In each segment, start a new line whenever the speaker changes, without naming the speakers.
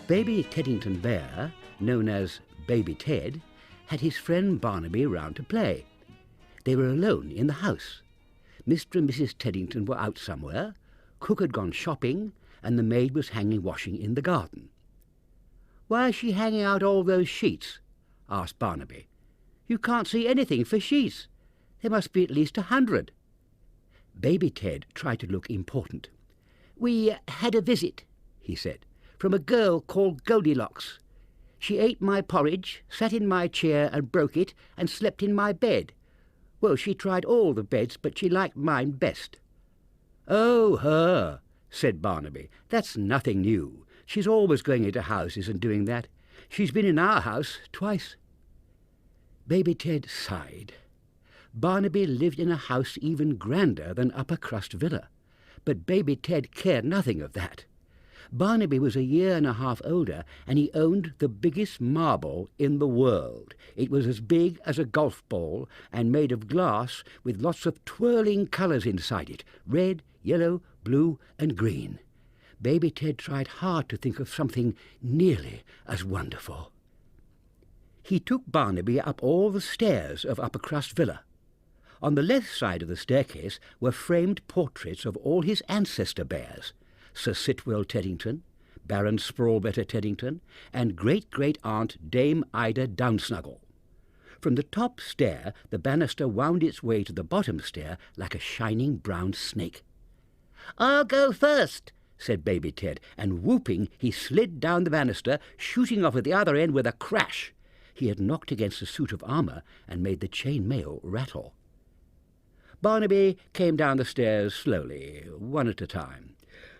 Baby Teddington Bear, known as Baby Ted, had his friend Barnaby round to play. They were alone in the house. Mr. and Mrs. Teddington were out somewhere, cook had gone shopping, and the maid was hanging washing in the garden. "Why is she hanging out all those sheets?" asked Barnaby. "You can't see anything for sheets. There must be at least 100. Baby Ted tried to look important. "We had a visit," he said, "from a girl called Goldilocks. She ate my porridge, sat in my chair and broke it, and slept in my bed. Well, she tried all the beds, but she liked mine best." "Oh, her," said Barnaby. "That's nothing new. She's always going into houses and doing that. She's been in our house twice." Baby Ted sighed. Barnaby lived in a house even grander than Upper Crust Villa, but Baby Ted cared nothing of that. Barnaby was a year and a half older, and he owned the biggest marble in the world. It was as big as a golf ball and made of glass with lots of twirling colours inside it, red, yellow, blue and green. Baby Ted tried hard to think of something nearly as wonderful. He took Barnaby up all the stairs of Upper Crust Villa. On the left side of the staircase were framed portraits of all his ancestor bears, Sir Sitwell Teddington, Baron Sprawlbetter Teddington, and great-great-aunt Dame Ida Downsnuggle. From the top stair the banister wound its way to the bottom stair like a shining brown snake. "I'll go first," said Baby Ted, and whooping he slid down the banister, shooting off at the other end with a crash. He had knocked against a suit of armour and made the chain mail rattle. Barnaby came down the stairs slowly, one at a time.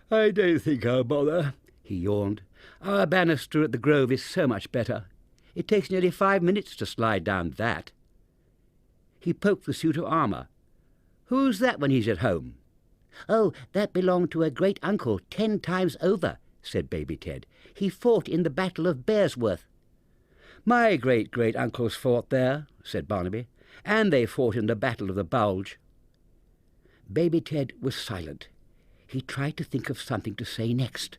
"I don't think I'll bother," he yawned. "Our banister at the Grove is so much better. It takes nearly 5 minutes to slide down that." He poked the suit of armour. "Who's that when he's at home?" "Oh, that belonged to a great-uncle 10 times over," said Baby Ted. "He fought in the Battle of Bearsworth." "My great-great-uncles fought there," said Barnaby, "and they fought in the Battle of the Bulge." Baby Ted was silent. He tried to think of something to say next.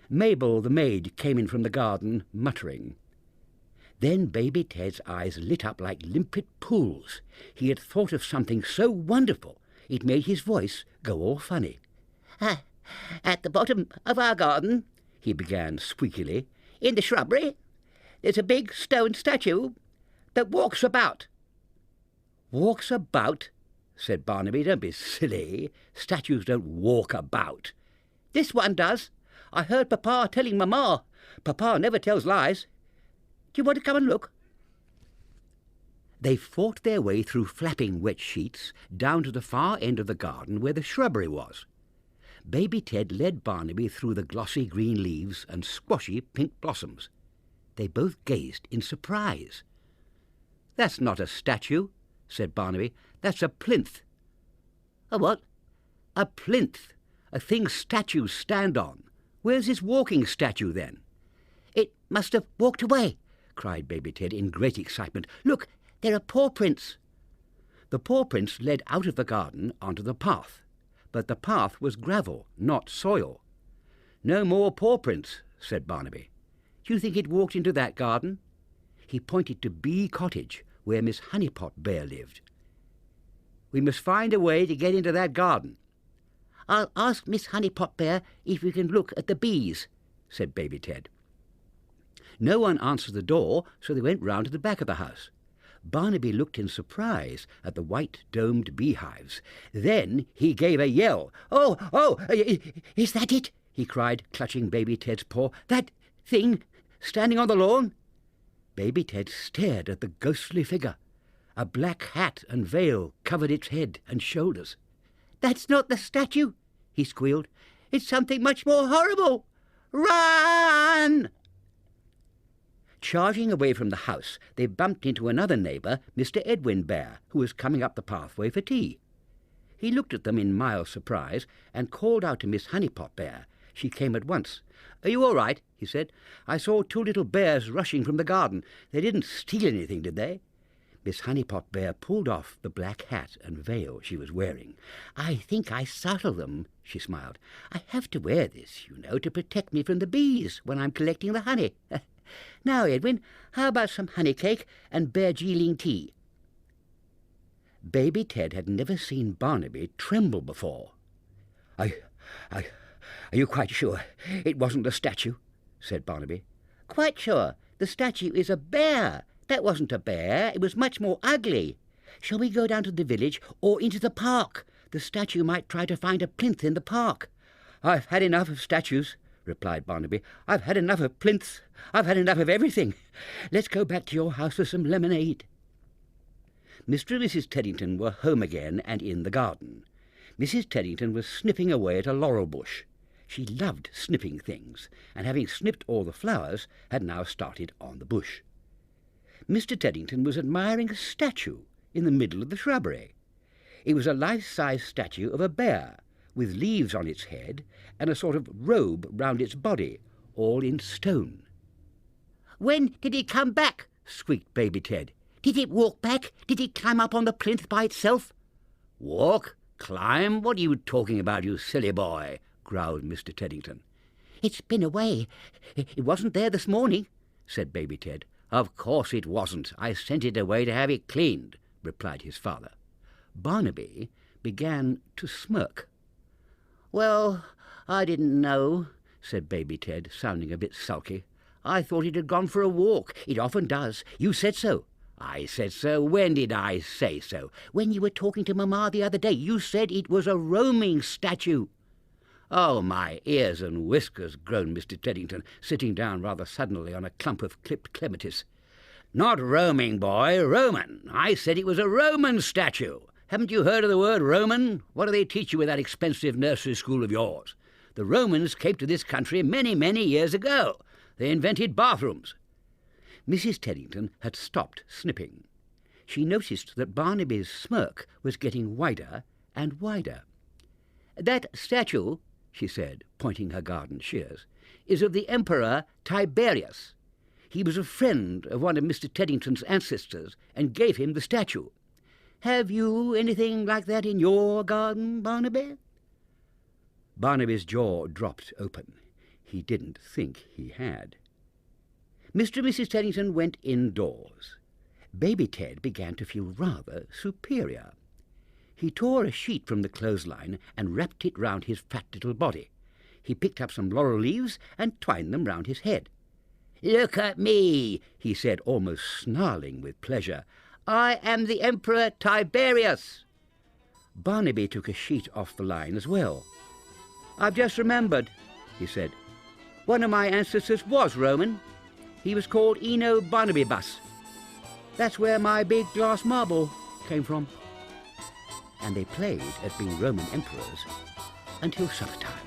Mabel, the maid, came in from the garden, muttering. Then Baby Ted's eyes lit up like limpid pools. He had thought of something so wonderful it made his voice go all funny. "At the bottom of our garden," he began squeakily, "in the shrubbery, there's a big stone statue that walks about." "Walks about?" said Barnaby. "Don't be silly. Statues don't walk about." "This one does. I heard Papa telling Mamma. Papa never tells lies. Do you want to come and look?" They fought their way through flapping wet sheets down to the far end of the garden where the shrubbery was. Baby Ted led Barnaby through the glossy green leaves and squashy pink blossoms. They both gazed in surprise. "That's not a statue," said Barnaby. "That's a plinth." "A what?" "A plinth. A thing statues stand on. Where's this walking statue, then?" "It must have walked away," cried Baby Ted in great excitement. "Look, there are paw prints." The paw prints led out of the garden onto the path, but the path was gravel, not soil. "No more paw prints," said Barnaby. "Do you think it walked into that garden?" He pointed to Bee Cottage, where Miss Honeypot Bear lived. "We must find a way to get into that garden." "I'll ask Miss Honeypot Bear if we can look at the bees," said Baby Ted. No one answered the door, so they went round to the back of the house. Barnaby looked in surprise at the white-domed beehives. Then he gave a yell. Oh, is that it?" he cried, clutching Baby Ted's paw. "That thing standing on the lawn?" Baby Ted stared at the ghostly figure. A black hat and veil covered its head and shoulders. "That's not the statue," he squealed. "It's something much more horrible. Run!" Charging away from the house, they bumped into another neighbour, Mr. Edwin Bear, who was coming up the pathway for tea. He looked at them in mild surprise and called out to Miss Honeypot Bear. She came at once. "Are you all right?" he said. "I saw 2 little bears rushing from the garden. They didn't steal anything, did they?" Miss Honeypot Bear pulled off the black hat and veil she was wearing. "I think I startle them," she smiled. "I have to wear this, you know, to protect me from the bees when I'm collecting the honey. Now, Edwin, how about some honey cake and Beargeeling tea?" Baby Ted had never seen Barnaby tremble before. Are you quite sure it wasn't a statue?" said Barnaby. "Quite sure. The statue is a bear. That wasn't a bear. It was much more ugly. Shall we go down to the village or into the park? The statue might try to find a plinth in the park." "I've had enough of statues," replied Barnaby. "I've had enough of plinths. I've had enough of everything. Let's go back to your house for some lemonade." Mr. and Mrs. Teddington were home again and in the garden. Mrs. Teddington was snipping away at a laurel bush. She loved snipping things, and having snipped all the flowers, had now started on the bush. Mr. Teddington was admiring a statue in the middle of the shrubbery. It was a life-size statue of a bear, with leaves on its head and a sort of robe round its body, all in stone. "When did it come back?" squeaked Baby Ted. "Did it walk back? Did it climb up on the plinth by itself?" "Walk? Climb? What are you talking about, you silly boy?" growled Mr. Teddington. "It's been away. It wasn't there this morning," said Baby Ted. "Of course it wasn't. I sent it away to have it cleaned," replied his father. Barnaby began to smirk. "Well, I didn't know," said Baby Ted, sounding a bit sulky. "I thought it had gone for a walk. It often does. You said so." "I said so? When did I say so?" "When you were talking to Mamma the other day. You said it was a roaming statue." "Oh, my ears and whiskers," groaned Mr. Teddington, sitting down rather suddenly on a clump of clipped clematis. "Not roaming, boy, Roman. I said it was a Roman statue. Haven't you heard of the word Roman? What do they teach you with that expensive nursery school of yours? The Romans came to this country many, many years ago. They invented bathrooms." Mrs. Teddington had stopped snipping. She noticed that Barnaby's smirk was getting wider and wider. "That statue," she said, pointing her garden shears, "is of the Emperor Tiberius. He was a friend of one of Mr. Teddington's ancestors and gave him the statue. Have you anything like that in your garden, Barnaby?" Barnaby's jaw dropped open. He didn't think he had. Mr. and Mrs. Teddington went indoors. Baby Ted began to feel rather superior. He tore a sheet from the clothesline and wrapped it round his fat little body. He picked up some laurel leaves and twined them round his head. "Look at me," he said, almost snarling with pleasure. "I am the Emperor Tiberius." Barnaby took a sheet off the line as well. "I've just remembered," he said. "One of my ancestors was Roman. He was called Eno Barnabybus. That's where my big glass marble came from." And they played at being Roman emperors until supper time.